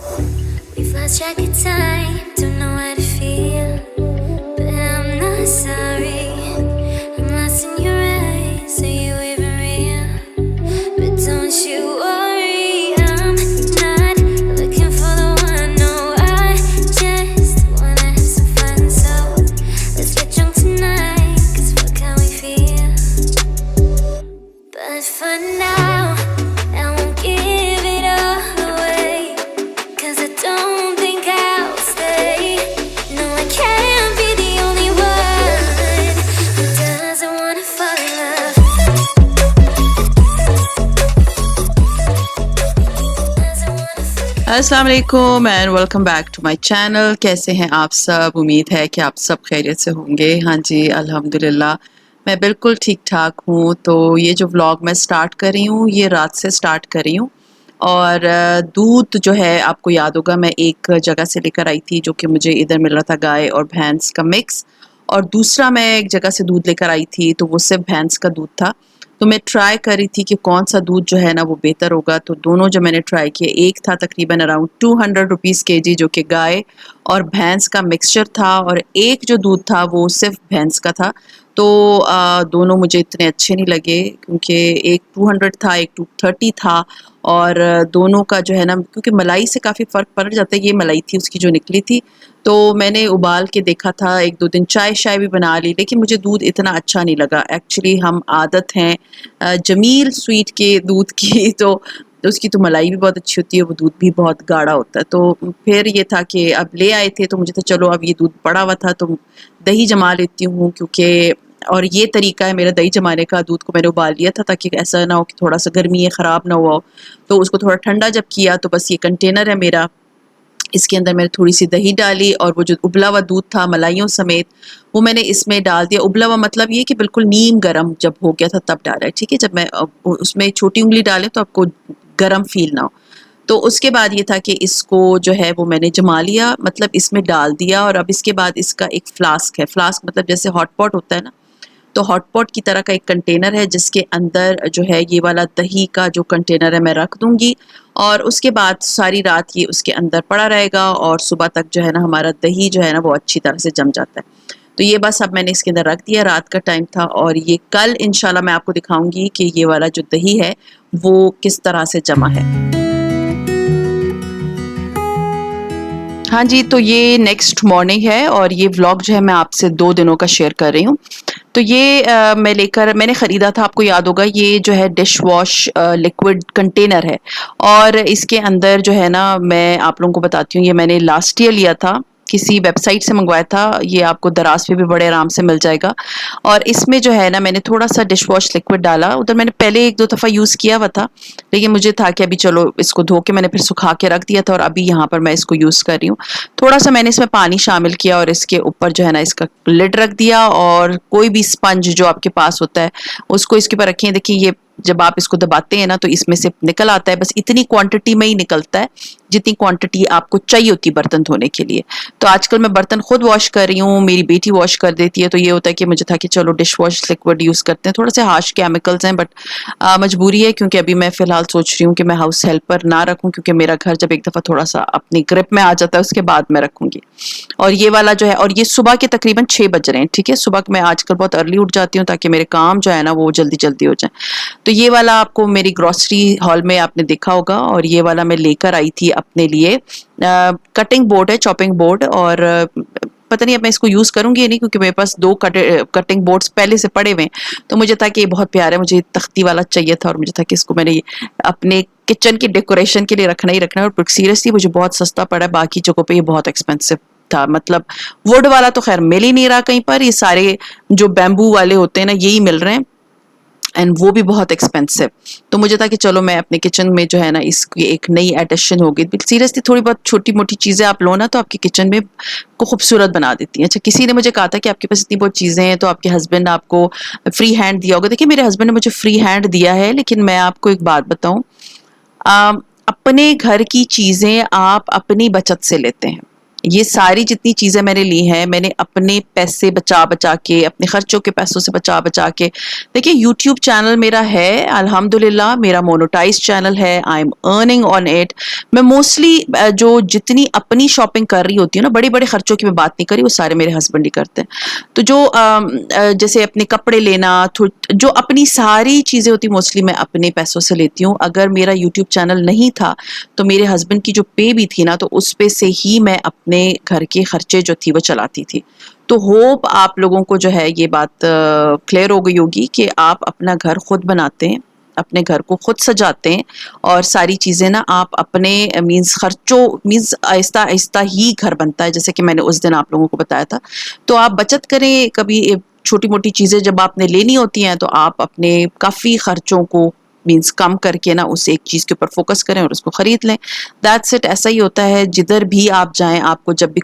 We've lost track of time, don't know how to feel, but I'm not sorry. I'm lost in your eyes, are you even real? But don't you worry, I'm not looking for the one. No, I just wanna have some fun. So let's get drunk tonight, 'cause fuck how we feel. But for now, I won't give it all away, 'cause I don't think I'll stay. No, I can't be the only one who doesn't wanna fall in love. Doesn't wanna fall. अस्सलाम वालेकुम and welcome back to my channel. कैसे हैं आप सब? उम्मीद है कि आप सब खैरियत से होंगे। हाँ जी, अल्हम्दुलिल्लाह मैं बिल्कुल ठीक ठाक हूँ। तो ये जो व्लॉग मैं स्टार्ट कर रही हूँ ये रात से स्टार्ट कर रही हूँ। और दूध जो है आपको याद होगा मैं एक जगह से लेकर आई थी, जो कि मुझे इधर मिल रहा था गाय और भैंस का मिक्स। और दूसरा मैं एक जगह से दूध लेकर आई थी तो वो सिर्फ भैंस का दूध था। तो मैं ट्राई कर रही थी कि कौन सा दूध जो है ना वो बेहतर होगा। तो दोनों जो मैंने ट्राई किए, एक था तकरीबन अराउंड 200 रुपीज़ केजी जो कि गाय और भैंस का मिक्सचर था, और एक जो दूध था वो सिर्फ भैंस का था। तो दोनों मुझे इतने अच्छे नहीं लगे, क्योंकि एक 200 था, एक 230 था। और दोनों का जो है ना, क्योंकि मलाई से काफ़ी फ़र्क पड़ जाता है। ये मलाई थी उसकी जो निकली थी, तो मैंने उबाल के देखा था, एक दो दिन चाय शाय भी बना ली, लेकिन मुझे दूध इतना अच्छा नहीं लगा। एक्चुअली हम आदत हैं जमील स्वीट के दूध की, तो उसकी तो मलाई भी बहुत अच्छी होती है, वो दूध भी बहुत गाढ़ा होता है। तो फिर ये था कि अब ले आए थे तो मुझे तो चलो अब ये दूध पड़ा हुआ था तो दही जमा लेती हूँ, क्योंकि और ये तरीका है मेरा दही जमाने का। दूध को मैंने उबाल लिया था ताकि ऐसा ना हो कि थोड़ा सा गर्मी है ख़राब ना हुआ हो। तो उसको थोड़ा ठंडा जब किया तो बस ये कंटेनर है मेरा, इसके अंदर मैंने थोड़ी सी दही डाली, और वो जो उबला हुआ दूध था मलाइयों समेत वो मैंने इसमें डाल दिया। उबला हुआ मतलब ये कि बिल्कुल नीम गरम जब हो गया था तब डाला है, ठीक है। जब मैं उसमें छोटी उंगली डालें तो आपको गरम फील ना हो। तो उसके बाद ये था कि इसको जो है वो मैंने जमा लिया, मतलब इसमें डाल दिया। और अब इसके बाद इसका एक फ्लास्क है, फ्लास्क मतलब जैसे हॉट पॉट होता है ना, तो हॉट पॉट की तरह का एक कंटेनर है जिसके अंदर जो है ये वाला दही का जो कंटेनर है मैं रख दूंगी। और उसके बाद सारी रात ये उसके अंदर पड़ा रहेगा, और सुबह तक जो है ना हमारा दही जो है ना वो अच्छी तरह से जम जाता है। तो ये बस अब मैंने इसके अंदर रख दिया, रात का टाइम था, और ये कल इंशाल्लाह मैं आपको दिखाऊंगी कि ये वाला जो दही है वो किस तरह से जमा है। हाँ जी, तो ये नेक्स्ट मॉर्निंग है और ये व्लॉग जो है मैं आपसे 2 दिनों का शेयर कर रही हूँ। तो ये मैंने ख़रीदा था, आपको याद होगा, ये जो है डिश वॉश लिक्विड कंटेनर है। और इसके अंदर जो है ना, मैं आप लोगों को बताती हूँ, ये मैंने लास्ट ईयर लिया था, किसी वेबसाइट से मंगवाया था। ये आपको दराज पे भी बड़े आराम से मिल जाएगा। और इसमें जो है ना मैंने थोड़ा सा डिश वॉश लिक्विड डाला। उधर मैंने पहले 1-2 दफ़ा यूज़ किया हुआ था, लेकिन मुझे था कि अभी चलो इसको धो के मैंने फिर सुखा के रख दिया था, और अभी यहाँ पर मैं इसको यूज़ कर रही हूँ। थोड़ा सा मैंने इसमें पानी शामिल किया और इसके ऊपर जो है ना इसका लिड रख दिया, और कोई भी स्पंज जो आपके पास होता है उसको इसके ऊपर रखें। देखिए ये जब आप इसको दबाते हैं ना तो इसमें से निकल आता है, बस इतनी क्वांटिटी में ही निकलता है जितनी क्वांटिटी आपको चाहिए होती है बर्तन धोने के लिए। तो आजकल मैं बर्तन खुद वॉश कर रही हूँ, मेरी बेटी वॉश कर देती है। तो ये होता है कि मुझे था कि चलो डिश वॉश लिक्विड यूज़ करते हैं। थोड़े से हार्श केमिकल्स हैं, बट मजबूरी है, क्योंकि अभी मैं फ़िलहाल सोच रही हूँ कि मैं हाउस हेल्पर ना रखूँ, क्योंकि मेरा घर जब एक दफ़ा थोड़ा सा अपनी ग्रिप में आ जाता है उसके बाद मैं रखूँगी। और ये वाला जो है, और ये सुबह के तकरीबन 6 बज रहे हैं, ठीक है। सुबह मैं आजकल बहुत अर्ली उठ जाती हूँ ताकि मेरे काम जो है ना वो जल्दी जल्दी हो जाए। तो ये वाला आपको मेरी ग्रॉसरी हॉल में आपने देखा होगा, और ये वाला मैं लेकर आई थी अपने लिए। कटिंग बोर्ड है, चॉपिंग बोर्ड, और पता नहीं अब मैं इसको यूज़ करूँगी या नहीं, क्योंकि मेरे पास 2 कटिंग बोर्ड्स पहले से पड़े हुए हैं। तो मुझे था कि ये बहुत प्यारा है, मुझे तख्ती वाला चाहिए था, और मुझे था कि इसको मैंने अपने किचन की डेकोरेशन के लिए रखना ही रखना है। और सीरियसली मुझे बहुत सस्ता पड़ा है, बाकी जगहों पे ये बहुत एक्सपेंसिव था। मतलब वुड वाला तो खैर मिल ही नहीं रहा कहीं पर, ये सारे जो बैम्बू वाले होते हैं ना यही मिल रहे हैं, एंड वो भी बहुत एक्सपेंसिव। तो मुझे था कि चलो मैं अपने किचन में जो है ना इसकी एक नई एडिशन होगी। सीरियसली थोड़ी बहुत छोटी मोटी चीज़ें आप लो ना तो आपके किचन में को खूबसूरत बना देती हैं। अच्छा, किसी ने मुझे कहा था कि आपके पास इतनी बहुत चीज़ें हैं तो आपके हस्बैंड आपको फ्री हैंड दिया होगा। देखिए, मेरे हस्बैंड ने मुझे फ्री हैंड दिया है, लेकिन मैं आपको एक बात बताऊँ, अपने घर की चीज़ें आप अपनी बचत से लेते हैं, ये सारी जितनी चीज़ें मैंने ली हैं, मैंने अपने पैसे बचा-बचा के, अपने खर्चों के पैसों से बचा-बचा के, देखिए यूट्यूब चैनल मेरा है, अल्हम्दुलिल्लाह मेरा मोनेटाइज़्ड चैनल है, I am earning on it. मैं मोस्टली जो जितनी अपनी शॉपिंग कर रही होती हूँ ना, बड़े-बड़े खर्चों की मैं बात नहीं कर रही, वो सारे मेरे हस्बैंड ही करते हैं। तो जो जैसे अपने कपड़े लेना, जो अपनी सारी चीज़ें होती मोस्टली मैं अपने पैसों से लेती हूँ। अगर मेरा यूट्यूब चैनल नहीं था, तो मेरे हस्बैंड की जो पे भी थी ना, तो उस पे से ही मैं अपने घर के खर्चे जो थी वो चलाती थी। तो होप आप लोगों को जो है ये बात क्लियर हो गई होगी कि आप अपना घर खुद बनाते हैं, अपने घर को खुद सजाते हैं और सारी चीज़ें ना आप अपने मीन्स खर्चों मीन्स आहिस्ता आहिस्ता ही घर बनता है, जैसे कि मैंने उस दिन आप लोगों को बताया था। तो आप बचत करें, कभी छोटी मोटी चीज़ें जब आपने लेनी होती हैं तो आप अपने काफ़ी खर्चों को मीन्स कम करके ना उस एक चीज़ के ऊपर फोकस करें और उसको खरीद लें। That's it. ऐसा ही होता है जिधर भी आप जाएं, आपको जब भी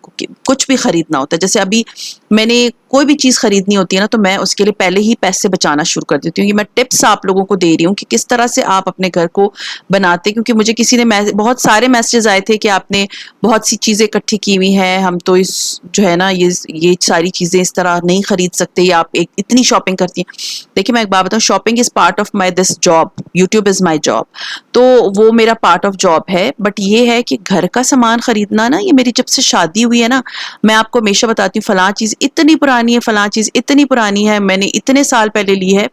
कुछ भी खरीदना होता है, जैसे अभी मैंने कोई भी चीज़ खरीदनी होती है ना, तो मैं उसके लिए पहले ही पैसे बचाना शुरू कर देती हूँ। ये मैं टिप्स आप लोगों को दे रही हूँ कि किस तरह से आप अपने घर को बनाते, क्योंकि मुझे किसी ने बहुत सारे मैसेजेस आए थे कि आपने बहुत सी चीज़ें इकट्ठी की हुई हैं, हम तो इस जो है ना ये सारी चीज़ें इस तरह नहीं खरीद सकते, या आप एक इतनी शॉपिंग करती हैं। देखिए मैं एक बात बताऊँ, shopping is part of my this job, YouTube is my job, तो वो मेरा पार्ट ऑफ जॉब है। बट ये है कि घर का सामान खरीदना ना, ये मेरी जब से शादी हुई है ना, मैं आपको हमेशा बताती हूँ फलां चीज़ इतनी पुरानी है, फलां चीज़ इतनी पुरानी है, मैंने इतने साल पहले ली है,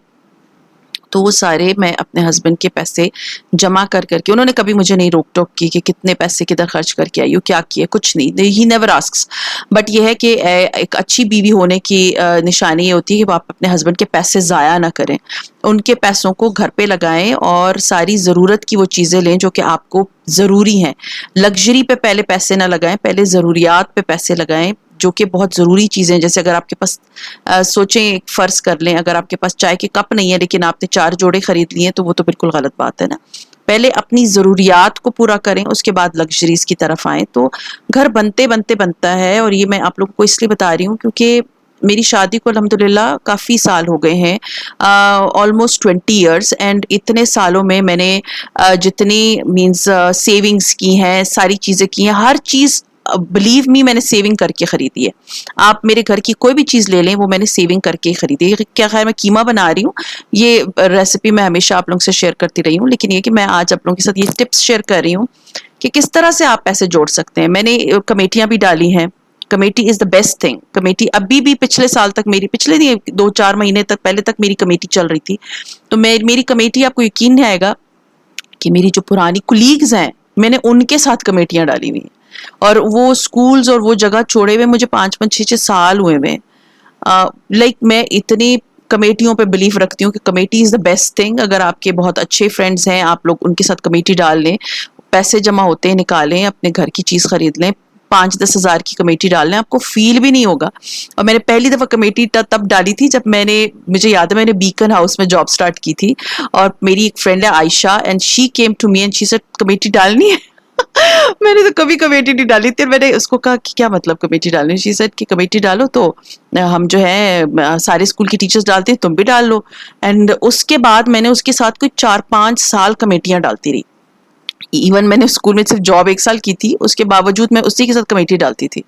तो वो सारे मैं अपने हस्बैंड के पैसे जमा कर करके, उन्होंने कभी मुझे नहीं रोक टोक की कि कितने पैसे किधर खर्च करके आई हो, क्या किया, कुछ नहीं, ही नेवर आस्क्स। बट ये है कि एक अच्छी बीवी होने की निशानी ये होती है कि आप अपने हस्बैंड के पैसे ज़ाया ना करें, उनके पैसों को घर पे लगाएं और सारी ज़रूरत की वो चीज़ें लें जो कि आपको ज़रूरी हैं। लग्जरी पे पहले पैसे ना लगाएं, पहले ज़रूरियात पे पैसे लगाएं, जो कि बहुत ज़रूरी चीज़ें। जैसे अगर आपके पास सोचें, एक फ़र्ज़ कर लें, अगर आपके पास चाय के कप नहीं है लेकिन आपने 4 जोड़े खरीद लिए हैं, तो वो तो बिल्कुल गलत बात है ना। पहले अपनी ज़रूरियात को पूरा करें, उसके बाद लग्जरीज़ की तरफ आएँ, तो घर बनते-बनते बनता है। और ये मैं आप लोगों को इसलिए बता रही हूँ क्योंकि मेरी शादी को अल्हम्दुलिल्लाह काफ़ी साल हो गए हैं, ऑलमोस्ट 20 इयर्स, एंड इतने सालों में मैंने जितनी मीन्स सेविंग्स की हैं, सारी चीज़ें की हैं, हर चीज़ बिलीव मी मैंने सेविंग करके खरीदी है। आप मेरे घर की कोई भी चीज़ ले लें, वो मैंने सेविंग करके ही खरीदी है। क्या खैर मैं कीमा बना रही हूँ, ये रेसिपी मैं हमेशा आप लोगों से शेयर करती रही हूँ, लेकिन ये कि मैं आज आप लोगों के साथ ये टिप्स शेयर कर रही हूँ कि किस तरह से आप पैसे जोड़ सकते हैं। मैंने कमेटियाँ भी डाली हैं, committee is the best thing. Committee अभी भी पिछले साल तक मेरी, पिछले नहीं 2-4 महीने तक पहले तक मेरी कमेटी चल रही थी। तो मेरी कमेटी, आपको यकीन नहीं आएगा कि मेरी जो पुरानी कुलीग्स हैं, मैंने उनके साथ कमेटियाँ डाली हुई हैं, और वो स्कूल्स और वो जगह छोड़े हुए मुझे 5-5 6-6 साल हुए हैं। लाइक मैं इतनी कमेटियों पे बिलीव रखती हूँ कि committee is the best thing. अगर आपके बहुत अच्छे फ्रेंड्स हैं, आप लोग उनके साथ कमेटी डाल लें, पैसे जमा होते हैं, निकालें, अपने घर की चीज़ खरीद लें, 5-10 हज़ार की कमेटी डाल लें, आपको फील भी नहीं होगा। और मैंने पहली दफ़ा कमेटी तब डाली थी जब मुझे याद है मैंने बीकन हाउस में जॉब स्टार्ट की थी, और मेरी एक फ्रेंड है Ayesha, and she came to me and she said committee डालनी है। मैंने तो कभी कमेटी नहीं डाली थी। मैंने उसको कहा कि क्या मतलब कमेटी डालनी, शी सेड कि कमेटी डालो तो हम जो है सारे स्कूल की टीचर्स डालते हैं, तुम भी डाल लो। एंड उसके बाद मैंने उसके साथ कोई 4-5 साल कमेटियां डालती रही। इवन मैंने स्कूल में सिर्फ जॉब 1 साल की थी, उसके बावजूद मैं उसी के साथ कमेटी डालती थी।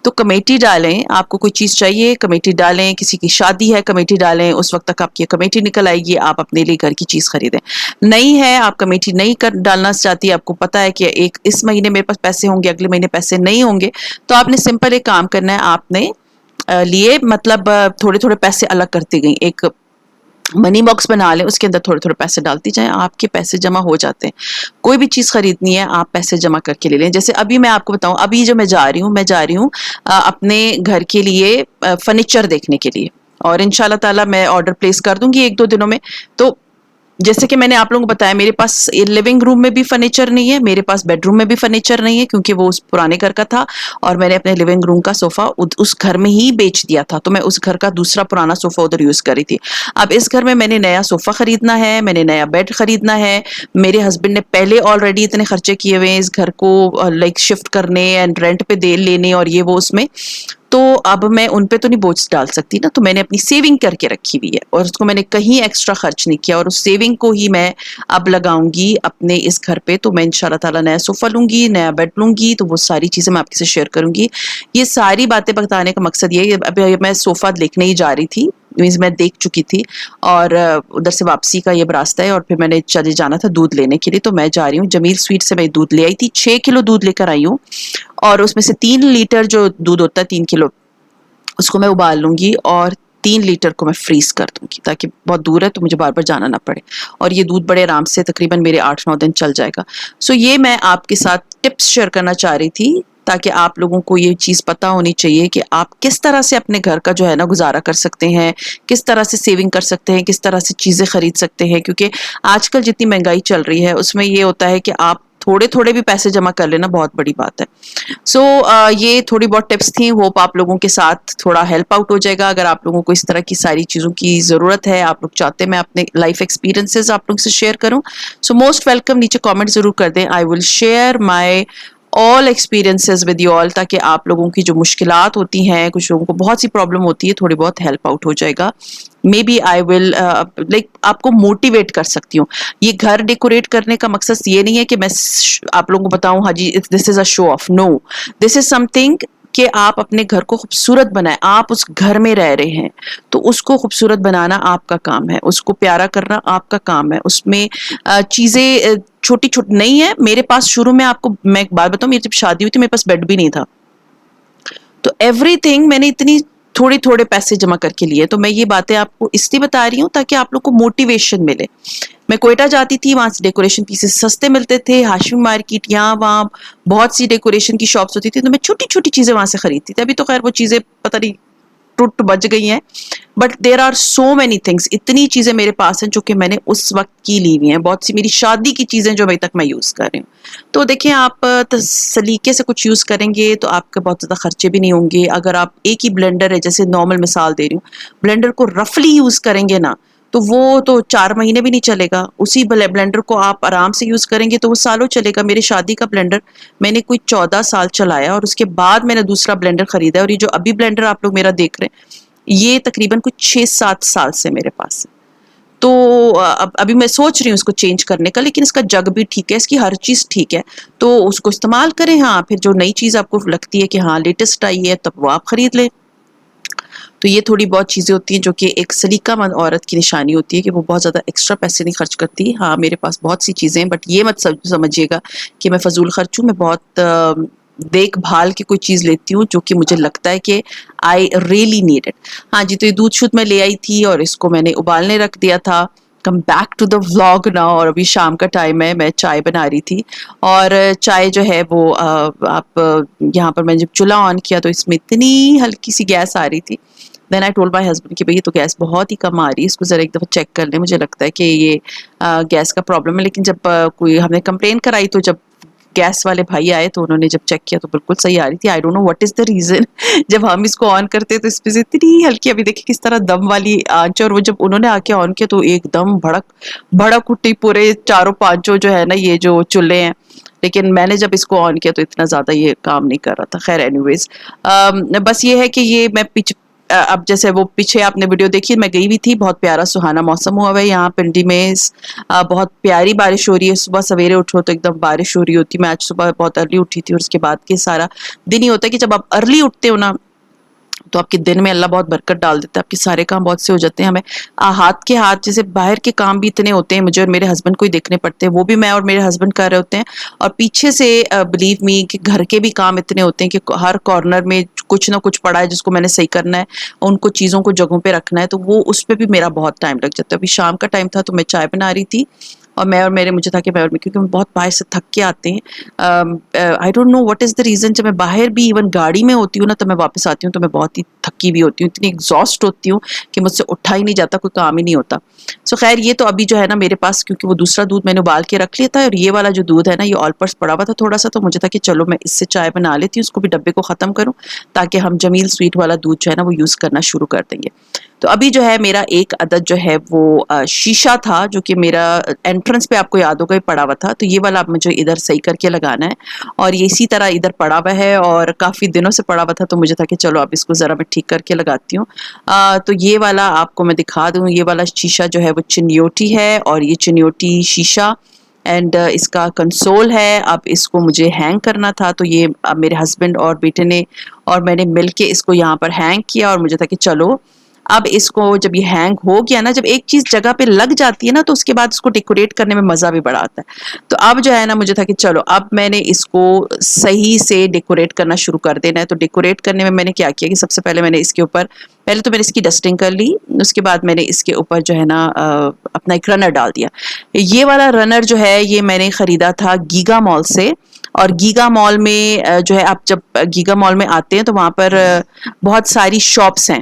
तो कमेटी डालें, आपको कोई चीज़ चाहिए कमेटी डालें, किसी की शादी है कमेटी डालें, उस वक्त तक आपकी कमेटी निकल आएगी, आप अपने लिए घर की चीज़ खरीदें। नहीं है, आप कमेटी नहीं डालना चाहती, आपको पता है कि एक इस महीने मेरे पास पैसे होंगे, अगले महीने पैसे नहीं होंगे, तो आपने सिंपल एक काम करना है, आपने लिए मतलब थोड़े थोड़े पैसे अलग करती गई, एक मनी बॉक्स बना लें, उसके अंदर थोड़े थोड़े पैसे डालती जाएं, आपके पैसे जमा हो जाते हैं। कोई भी चीज़ खरीदनी है, आप पैसे जमा करके ले लें। जैसे अभी मैं आपको बताऊं, अभी जो मैं जा रही हूँ अपने घर के लिए फर्नीचर देखने के लिए, और इंशाल्लाह ताला मैं ऑर्डर प्लेस कर दूंगी 1-2 दिनों में। तो जैसे कि मैंने आप लोगों को बताया, मेरे पास लिविंग रूम में भी फर्नीचर नहीं है, मेरे पास बेडरूम में भी फर्नीचर नहीं है, क्योंकि वो उस पुराने घर का था, और मैंने अपने लिविंग रूम का सोफा उस घर में ही बेच दिया था, तो मैं उस घर का दूसरा पुराना सोफा उधर यूज कर रही थी। अब इस घर में मैंने नया सोफा खरीदना है, मैंने नया बेड खरीदना है। मेरे हस्बैंड ने पहले ऑलरेडी इतने खर्चे किए हुए हैं इस घर को लाइक शिफ्ट करने एंड रेंट पे दे लेने और ये वो उसमें। तो अब मैं उन पे तो नहीं बोझ डाल सकती ना, तो मैंने अपनी सेविंग करके रखी हुई है और उसको मैंने कहीं एक्स्ट्रा खर्च नहीं किया और उस सेविंग को ही मैं अब लगाऊंगी अपने इस घर पे। तो मैं इंशाल्लाह ताला नया सोफ़ा लूँगी, नया बेड लूँगी, तो वो सारी चीज़ें मैं आपके साथ शेयर करूँगी। ये सारी बातें बताने का मकसद ये है, अभी मैं सोफ़ा देखने ही जा रही थी, मीन्स मैं देख चुकी थी और उधर से वापसी का ये रास्ता है और फिर मैंने चले जाना था दूध लेने के लिए, तो मैं जा रही हूँ जमील स्वीट से। मैं दूध ले आई थी, 6 किलो दूध लेकर आई हूँ और उसमें से 3 लीटर जो दूध होता है 3 किलो, उसको मैं उबाल लूँगी और 3 लीटर को मैं फ्रीज़ कर दूँगी ताकि बहुत दूर है तो मुझे बार-बार जाना ना पड़े और ये दूध बड़े आराम से तकरीबन मेरे 8-9 दिन चल जाएगा। सो ये मैं आपके साथ टिप्स शेयर करना चाह रही थी ताकि आप लोगों को ये चीज़ पता होनी चाहिए कि आप किस तरह से अपने घर का जो है ना गुज़ारा कर सकते हैं, किस तरह से सेविंग कर सकते हैं, किस तरह से चीज़ें खरीद सकते हैं, क्योंकि आजकल जितनी महँगाई चल रही है उसमें ये होता है कि आप थोड़े-थोड़े भी पैसे जमा कर लेना बहुत बड़ी बात है। सो ये थोड़ी बहुत टिप्स थी, होप आप लोगों के साथ थोड़ा हेल्प आउट हो जाएगा। अगर आप लोगों को इस तरह की सारी चीज़ों की ज़रूरत है, आप लोग चाहते हैं मैं अपने लाइफ एक्सपीरियंसेस आप लोगों से शेयर करूँ, सो मोस्ट वेलकम, नीचे कमेंट ज़रूर कर दें। I will share my all experiences with you all, ताकि आप लोगों की जो मुश्किलात होती हैं, कुछ लोगों को बहुत सी प्रॉब्लम होती है, थोड़ी बहुत हेल्प आउट हो जाएगा। Maybe I will like आपको मोटिवेट कर सकती हूँ। ये घर डेकोरेट करने का मकसद ये नहीं है कि मैं आप लोगों को बताऊं हाँ जी this is a show off, no, this is something कि आप अपने घर को खूबसूरत बनाएं। आप उस घर में रह रहे हैं तो उसको खूबसूरत बनाना आपका काम है, उसको प्यारा करना आपका काम है। उसमें चीजें छोटी छोटी नहीं है। मेरे पास शुरू में, आपको मैं एक बात बताऊं, मेरी जब शादी हुई थी मेरे पास बेड भी नहीं था, तो एवरीथिंग मैंने इतनी थोड़े थोड़े पैसे जमा करके लिए। तो मैं ये बातें आपको इसलिए बता रही हूँ ताकि आप लोग को मोटिवेशन मिले। मैं कोयटा जाती थी, वहां से डेकोरेशन पीसेस सस्ते मिलते थे, हाशिम मार्केट यहाँ वहाँ बहुत सी डेकोरेशन की शॉप्स होती थी, तो मैं छोटी छोटी चीजें वहां से खरीदती थी। अभी तो खैर वो चीजें पता नहीं टूट बच गई हैं, but there are so many things, इतनी चीजें मेरे पास हैं जो कि मैंने उस वक्त की ली हुई हैं। बहुत सी मेरी शादी की चीजें जो अभी तक मैं यूज कर रही हूँ। तो देखिए, आप सलीके से कुछ यूज करेंगे तो आपके बहुत ज्यादा खर्चे भी नहीं होंगे। अगर आप एक ही ब्लेंडर है, जैसे नॉर्मल मिसाल दे रही हूँ, ब्लेंडर को रफली यूज करेंगे ना तो वो तो 4 महीने भी नहीं चलेगा। उसी ब्लेंडर को आप आराम से यूज करेंगे तो वो सालों चलेगा। मेरी शादी का ब्लेंडर मैंने कोई 14 साल चलाया और उसके बाद मैंने दूसरा ब्लेंडर खरीदा, और ये जो अभी ब्लेंडर आप लोग मेरा देख रहे हैं ये तकरीबन कुछ 6-7 साल से मेरे पास है। तो अब अभी मैं सोच रही हूँ इसको चेंज करने का, लेकिन इसका जग भी ठीक है, इसकी हर चीज़ ठीक है, तो उसको इस्तेमाल करें। हाँ, फिर जो नई चीज़ आपको लगती है कि हाँ लेटेस्ट आई है, तब वो आप खरीद लें। तो ये थोड़ी बहुत चीज़ें होती हैं जो कि एक सलीकामंद औरत की निशानी होती है कि वो बहुत ज़्यादा एक्स्ट्रा पैसे नहीं खर्च करती। हाँ, मेरे पास बहुत सी चीज़ें हैं, बट ये मत समझिएगा कि मैं फजूल खर्च हूँ। मैं बहुत देखभाल की कोई चीज़ लेती हूँ जो कि मुझे लगता है कि आई रियली नीड इट। हाँ जी, तो ये दूध शुद्ध मैं ले आई थी और इसको मैंने उबालने रख दिया था। Come back to the vlog now, और अभी शाम का टाइम है, मैं चाय बना रही थी और चाय जो है वो आप यहाँ पर मैंने जब चूल्हा ऑन किया तो इसमें इतनी हल्की सी गैस आ रही थी। Then I told my husband कि भैया तो गैस बहुत ही कम आ रही है, इसको ज़रा एक दफ़ा चेक कर लें, मुझे लगता है कि ये गैस का प्रॉब्लम है। लेकिन जब कोई हमने कंप्लेन कराई तो जब गैस वाले भाई आए तो उन्होंने जब चेक किया तो बिल्कुल सही आ रही थी। I don't know what is the reason जब हम इसको ऑन करते तो इसमें से इतनी हल्की, अभी देखिए किस तरह दम वाली आंच, और वो जब उन्होंने आके ऑन किया तो एकदम भड़क भड़क उठी पूरे चारों पांचों जो है ना ये जो चूल्हे हैं। लेकिन मैंने जब इसको ऑन किया तो इतना ज़्यादा ये काम नहीं कर रहा था। खैर एनीवेज, बस ये है कि ये मैं अब जैसे वो पीछे आपने वीडियो देखी, मैं गई भी थी, बहुत प्यारा सुहाना मौसम हुआ है यहाँ पिंडी में। बहुत प्यारी बारिश हो रही है। सुबह सवेरे उठो तो एकदम बारिश हो रही होती। मैं आज सुबह बहुत अर्ली उठी थी और उसके बाद के सारा दिन ही होता है कि जब आप अर्ली उठते हो ना तो आपके दिन में अल्लाह बहुत बरकत डाल देता है, आपके सारे काम बहुत से हो जाते हैं। हमें हाथ के हाथ, जैसे बाहर के काम भी इतने होते हैं, मुझे और मेरे हस्बैंड को ही देखने पड़ते हैं, वो भी मैं और मेरे हस्बैंड कर रहे होते हैं, और पीछे से बिलीव मी कि घर के भी काम इतने होते हैं कि हर कॉर्नर में कुछ ना कुछ पड़ा है जिसको मैंने सही करना है, उनको चीज़ों को जगहों पे रखना है, तो वो उस पर भी मेरा बहुत टाइम लग जाता है। अभी शाम का टाइम था तो मैं चाय बना रही थी और मुझे था कि क्योंकि हम बहुत बाहर से थक के आते हैं। I don't know what is the reason, जब मैं बाहर भी इवन गाड़ी में होती हूँ ना तो मैं वापस आती हूँ तो मैं बहुत ही थकी भी होती हूँ, इतनी एग्जॉस्ट होती हूँ कि मुझसे उठा ही नहीं जाता, कोई काम ही नहीं होता। सो खैर, ये तो अभी जो है ना मेरे पास, क्योंकि वो दूसरा दूध मैंने उबाल के रख लिया था और ये वाला जो दूध है ना ये ऑल पर्स पड़ा हुआ था थोड़ा सा, तो मुझे था कि चलो मैं इससे चाय बना लेती हूँ, उसको भी डब्बे को ख़त्म करूँ ताकि हम जमील स्वीट वाला दूध जो है ना वो यूज़ करना शुरू कर देंगे। तो अभी जो है मेरा एक अदद जो है वो शीशा था जो कि मेरा एंट्रेंस पे आपको याद होगा पड़ा हुआ था, तो ये वाला अब मुझे इधर सही करके लगाना है। और ये इसी तरह इधर पड़ा हुआ है और काफ़ी दिनों से पड़ा हुआ था, तो मुझे था कि चलो अब इसको ज़रा मैं ठीक करके लगाती हूँ। तो ये वाला आपको मैं दिखा दूँ, ये वाला शीशा जो है वो चिन्योटी है और ये चिन्योटी शीशा एंड इसका कंसोल है। अब इसको मुझे हैंग करना था, तो ये अब मेरे हस्बैंड और बेटे ने और मैंने मिलके इसको यहाँ पर हैंग किया और मुझे था कि चलो अब इसको जब ये हैंग हो गया ना, जब एक चीज़ जगह पे लग जाती है ना तो उसके बाद उसको डेकोरेट करने में मज़ा भी बड़ा आता है। तो अब जो है ना मुझे था कि चलो अब मैंने इसको सही से डेकोरेट करना शुरू कर देना है। तो डेकोरेट करने में मैंने क्या किया कि सबसे पहले मैंने इसके ऊपर पहले तो मैंने इसकी डस्टिंग कर ली, उसके बाद मैंने इसके ऊपर जो है ना अपना एक रनर डाल दिया। ये वाला रनर जो है ये मैंने ख़रीदा था गीगा मॉल से। और गीगा मॉल में जो है आप जब गीगा मॉल में आते हैं तो वहाँ पर बहुत सारी शॉप्स हैं,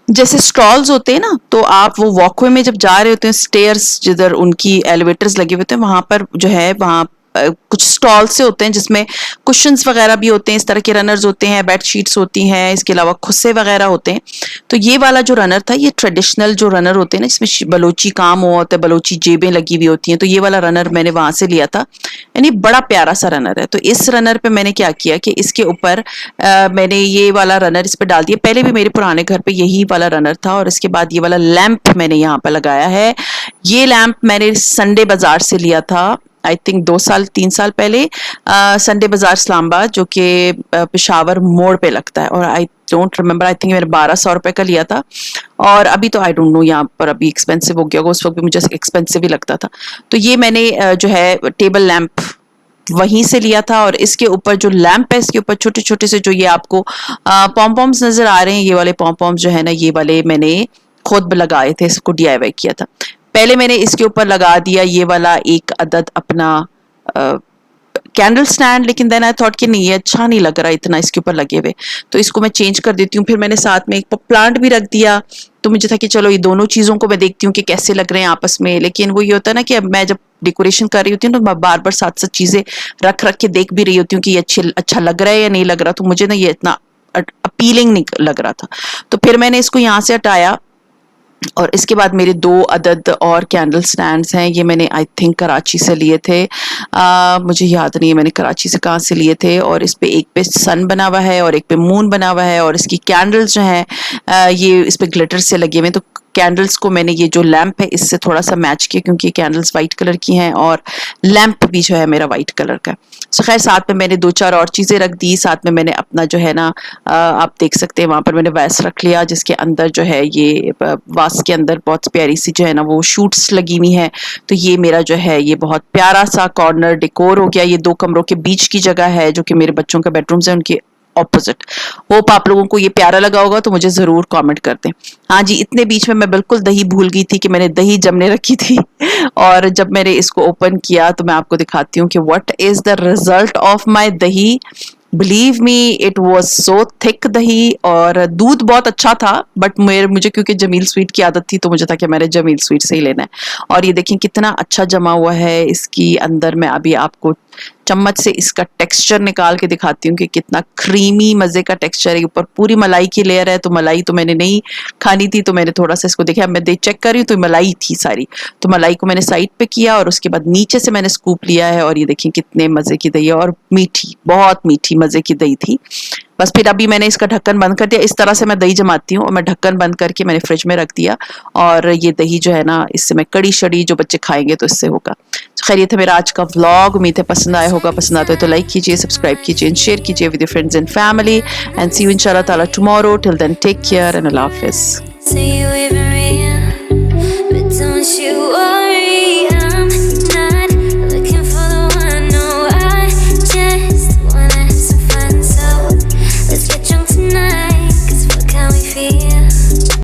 जैसे स्टॉल्स होते हैं ना, तो आप वो वॉकवे में जब जा रहे होते हैं, स्टेयर्स जिधर उनकी एलिवेटर्स लगे हुए होते हैं वहाँ पर जो है वहाँ कुछ स्टॉल से होते हैं जिसमें कुशन्स वगैरह भी होते हैं, इस तरह के रनर्स होते हैं, बेड शीट्स होती हैं, इसके अलावा खुस्से वगैरह होते हैं। तो ये वाला जो रनर था ये ट्रेडिशनल जो रनर होते हैं ना जिसमें बलोची काम होता है, बलोची जेबें लगी हुई होती हैं, तो ये वाला रनर मैंने वहां से लिया था। यानी बड़ा प्यारा सा रनर है। तो इस रनर पे मैंने क्या किया कि इसके ऊपर मैंने ये वाला रनर इस पे डाल दिया। पहले भी मेरे पुराने घर पे यही वाला रनर था और इसके बाद ये वाला लैंप मैंने यहाँ पर लगाया है। ये लैंप मैंने संडे बाजार से लिया था, आई थिंक 2 साल 3 साल पहले, संडे बाजार इस्लामाबाद जो कि पेशावर मोड़ पे लगता है। और I don't remember, I think मैंने 1200 रुपए का लिया था और अभी तो आई डोंट नो यहाँ पर अभी एक्सपेंसिव हो गया होगा, उस वक्त भी मुझे एक्सपेंसिव ही लगता था। तो ये मैंने जो है टेबल लैंप वहीं से लिया था और इसके ऊपर जो लैंप है इसके ऊपर छोटे छोटे से जो ये आपको पॉम पॉम्स नजर आ रहे हैं, ये वाले पॉम पॉम्स जो है ना ये वाले मैंने खुद लगाए थे, इसको DIY किया था। पहले मैंने इसके ऊपर लगा दिया ये वाला एक अदद अपना कैंडल स्टैंड, लेकिन देन आई थॉट कि नहीं ये अच्छा नहीं लग रहा इतना इसके ऊपर लगे हुए, तो इसको मैं चेंज कर देती हूँ। फिर मैंने साथ में एक प्लांट भी रख दिया, तो मुझे था कि चलो ये दोनों चीज़ों को मैं देखती हूँ कि कैसे लग रहे हैं आपस में। लेकिन वो ये होता है ना कि अब मैं जब डेकोरेशन कर रही होती हूँ तो मैं बार बार साथ साथ चीज़ें रख रख के देख भी रही होती हूँ कि ये अच्छा लग रहा है या नहीं लग रहा, तो मुझे ना ये इतना अपीलिंग नहीं लग रहा था। तो फिर मैंने इसको यहाँ से हटाया और इसके बाद मेरे 2 अदद और कैंडल स्टैंड्स हैं, ये मैंने आई थिंक कराची से लिए थे, मुझे याद नहीं है मैंने कराची से कहाँ से लिए थे। और इस पे एक पे सन बना हुआ है और एक पे मून बना हुआ है और इसकी कैंडल्स जो हैं ये इस पे ग्लिटर से लगे हुए हैं। तो कैंडल्स को मैंने ये जो लैंप है इससे थोड़ा सा मैच किया क्योंकि कैंडल्स वाइट कलर की हैं और लैंप भी जो है मेरा वाइट कलर का। सो खैर साथ में मैंने 2-4 और चीज़ें रख दी। साथ में मैंने अपना जो है ना आप देख सकते हैं वहाँ पर मैंने वैस रख लिया जिसके अंदर जो है ये वास के अंदर बहुत प्यारी सी जो है ना वो शूट्स लगी हुई हैं। तो ये मेरा जो है ये बहुत प्यारा सा कॉर्नर डेकोर हो गया। ये 2 कमरों के बीच की जगह है जो कि मेरे बच्चों का बेडरूम्स है उनके ऑपोजिट। होप आप लोगों को ये प्यारा लगा होगा, तो मुझे जरूर कमेंट कर दें। हाँ जी, इतने बीच में मैं बिल्कुल दही भूल गई थी कि मैंने दही जमने रखी थी और जब मैंने इसको ओपन किया तो मैं आपको दिखाती हूँ कि what is the result of my dahi. Believe me it was so thick dahi और दूध बहुत अच्छा था, बट मुझे क्योंकि जमील स्वीट की आदत थी तो मुझे था कि मैंने जमील स्वीट से ही लेना है। और ये देखें कितना अच्छा जमा हुआ है इसकी अंदर। मैं अभी आपको चम्मच से इसका टेक्सचर निकाल के दिखाती हूँ कि कितना क्रीमी मजे का टेक्सचर है। ऊपर पूरी मलाई की लेयर है, तो मलाई तो मैंने नहीं खानी थी तो मैंने थोड़ा सा इसको देखा, मैं चेक कर रही हूँ तो मलाई थी सारी, तो मलाई को मैंने साइड पे किया और उसके बाद नीचे से मैंने स्कूप लिया है। और ये देखिए कितने मजे की दही है और मीठी, बहुत मीठी मजे की दही थी। बस फिर अभी मैंने इसका ढक्कन बंद कर दिया। इस तरह से मैं दही जमाती हूँ और मैं ढक्कन बंद करके मैंने फ्रिज में रख दिया और ये दही जो है ना इससे मैं कड़ी शड़ी जो बच्चे खाएंगे तो इससे होगा। तो खैर ये था मेरा आज का व्लॉग। उम्मीद है पसंद आया होगा। पसंद आता है तो लाइक कीजिए, सब्सक्राइब कीजिए, शेयर कीजिए with your friends and family and see you इंशाल्लाह ताला tomorrow. Till then take care and अल्लाह हाफिज़।